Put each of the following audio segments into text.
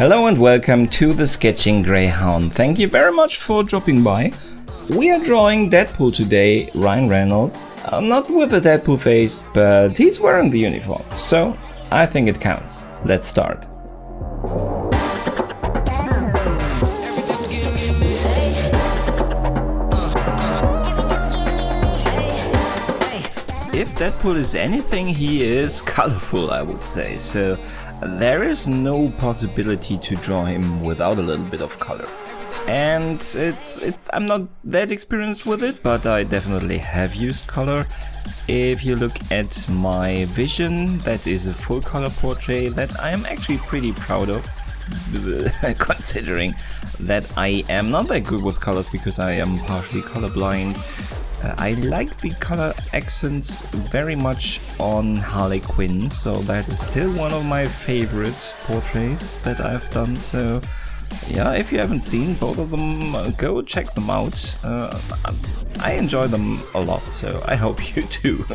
Hello and welcome to the Sketching Greyhound. Thank you very much for dropping by. We are drawing Deadpool today, Ryan Reynolds. Not with a Deadpool face, but he's wearing the uniform, so I think it counts. Let's start. If Deadpool is anything, he is colorful, I would say. So there is no possibility to draw him without a little bit of color. And I'm not that experienced with it, but I definitely have used color. If you look at my vision, that is a full color portrait that I am actually pretty proud of, considering that I am not that good with colors because I am partially colorblind. I like the color accents very much on Harley Quinn, so that is still one of my favorite portraits that I've done. So yeah, if you haven't seen both of them, go check them out. I enjoy them a lot, so I hope you do.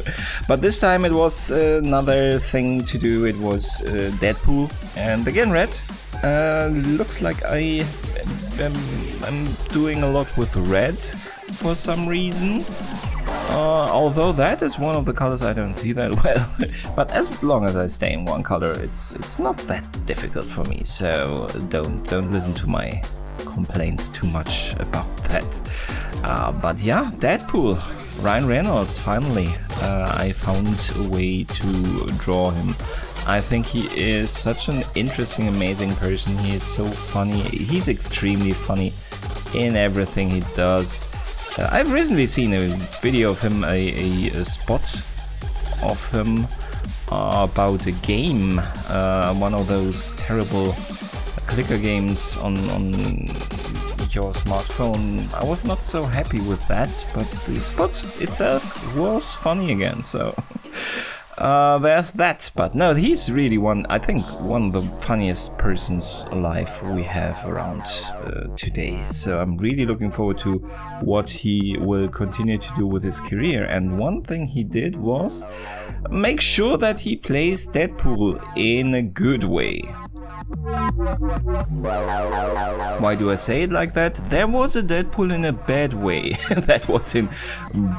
But this time it was another thing to do. It was Deadpool, and again red. Looks like I'm doing a lot with red for some reason. Although that is one of the colors I don't see that well. But as long as I stay in one color, it's not that difficult for me. So don't listen to my complaints too much about that. But yeah, Deadpool, Ryan Reynolds. Finally, I found a way to draw him. I think he is such an interesting, amazing person. He is so funny. He's extremely funny in everything he does. I've recently seen a video of him, a spot of him about a game, one of those terrible clicker games on your smartphone. I was not so happy with that, but the spot itself was funny again, so there's that. But no, he's really one of the funniest persons alive we have around today. So I'm really looking forward to what he will continue to do with his career. And one thing he did was make sure that he plays Deadpool in a good way. Why do I say it like that? There was a Deadpool in a bad way. That was in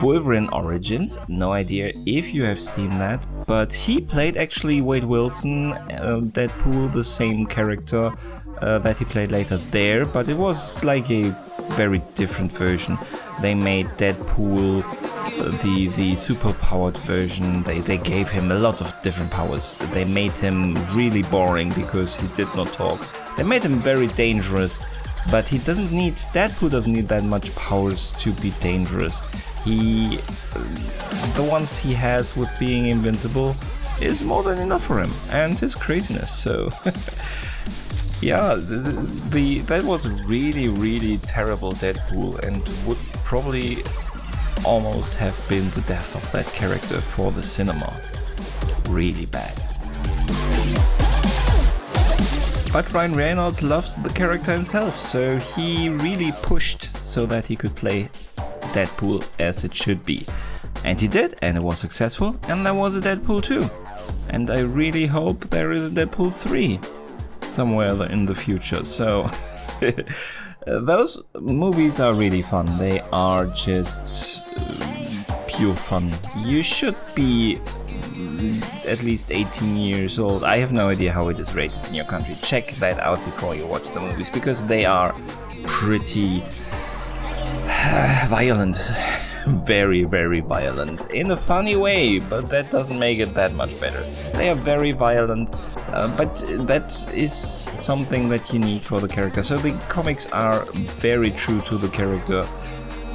Wolverine Origins. No idea if you have seen that, but he played actually Wade Wilson, Deadpool, the same character that he played later there, but it was like a very different version. They made Deadpool the super-powered version. They gave him a lot of different powers. They made him really boring because he did not talk. They made him very dangerous, but Deadpool doesn't need that much powers to be dangerous. The ones he has with being invincible is more than enough for him, and his craziness, so yeah, that was a really, really terrible Deadpool, and would probably almost have been the death of that character for the cinema. Really bad. But Ryan Reynolds loves the character himself, so he really pushed so that he could play Deadpool as it should be. And he did, and it was successful, and there was a Deadpool 2. And I really hope there is a Deadpool 3 somewhere in the future. So those movies are really fun. They are just pure fun. You should be at least 18 years old. I have no idea how it is rated in your country. Check that out before you watch the movies, because they are pretty violent. Very, very violent. In a funny way, but that doesn't make it that much better. They are very violent, but that is something that you need for the character. So the comics are very true to the character.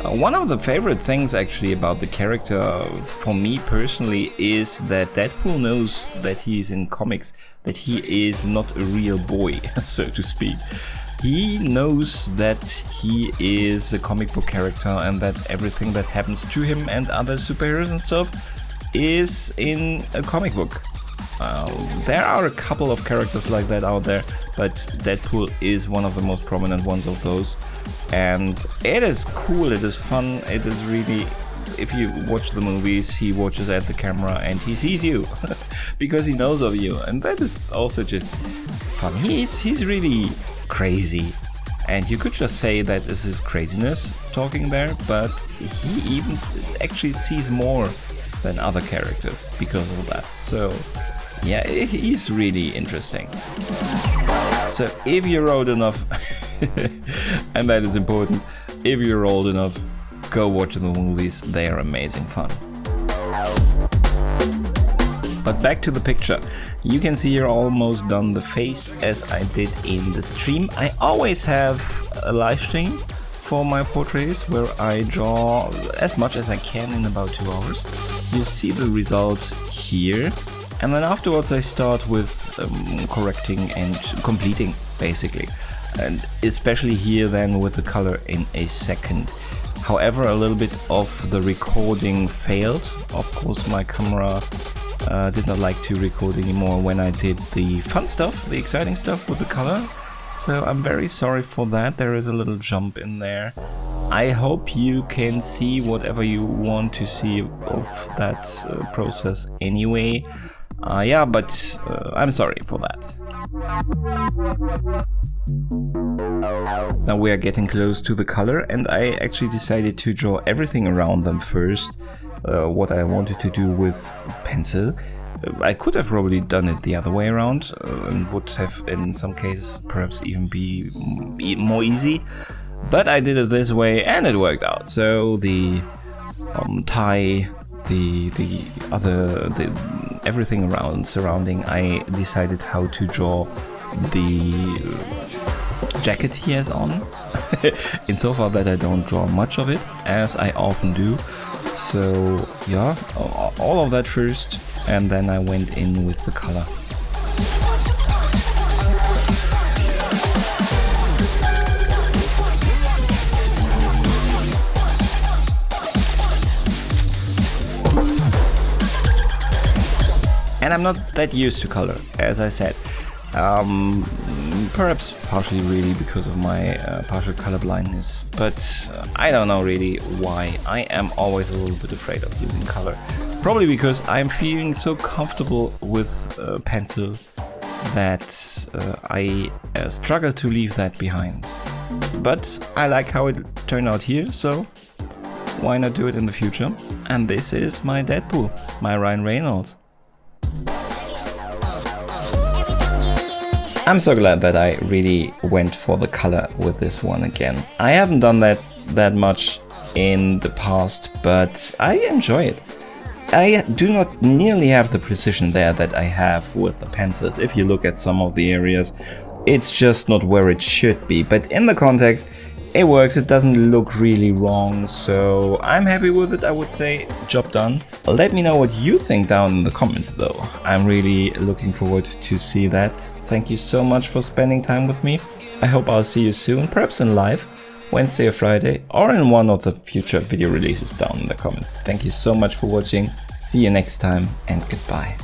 One of the favorite things actually about the character for me personally is that Deadpool knows that he is in comics, that he is not a real boy, so to speak. He knows that he is a comic book character and that everything that happens to him and other superheroes and stuff is in a comic book. There are a couple of characters like that out there, but Deadpool is one of the most prominent ones of those. And it is cool, it is fun, it is really if you watch the movies, he watches at the camera and he sees you because he knows of you, and that is also just fun. He's really crazy, and you could just say that this is craziness talking there, but he even actually sees more than other characters because of that. So yeah, he's really interesting. So if you're old enough, and that is important, if you're old enough, go watch the movies, they are amazing fun. But back to the picture. You can see you're almost done the face as I did in the stream. I always have a live stream for my portraits where I draw as much as I can in about 2 hours. You see the results here, and then afterwards I start with correcting and completing basically, and especially here then with the color in a second. However, a little bit of the recording failed. Of course, my camera did not like to record anymore when I did the fun stuff, the exciting stuff with the color. So I'm very sorry for that. There is a little jump in there. I hope you can see whatever you want to see of that process anyway. Yeah, but I'm sorry for that. Now we are getting close to the color, and I actually decided to draw everything around them first, what I wanted to do with pencil. I could have probably done it the other way around, and would have in some cases perhaps even be more easy, but I did it this way and it worked out. So the tie, the everything around surrounding, I decided how to draw the jacket he has on, insofar that I don't draw much of it, as I often do. So yeah, all of that first, and then I went in with the color. And I'm not that used to color, as I said. Perhaps partially really because of my partial color blindness, but I don't know really why. I am always a little bit afraid of using color. Probably because I'm feeling so comfortable with pencil that I struggle to leave that behind. But I like how it turned out here, so why not do it in the future? And this is my Deadpool, my Ryan Reynolds. I'm so glad that I really went for the color with this one again. I haven't done that much in the past, but I enjoy it. I do not nearly have the precision there that I have with the pencils. If you look at some of the areas, it's just not where it should be. But in the context, it works. It doesn't look really wrong, so I'm happy with it, I would say. Job done. Let me know what you think down in the comments though. I'm really looking forward to see that. Thank you so much for spending time with me. I hope I'll see you soon, perhaps in live, Wednesday or Friday, or in one of the future video releases down in the comments. Thank you so much for watching. See you next time, and goodbye.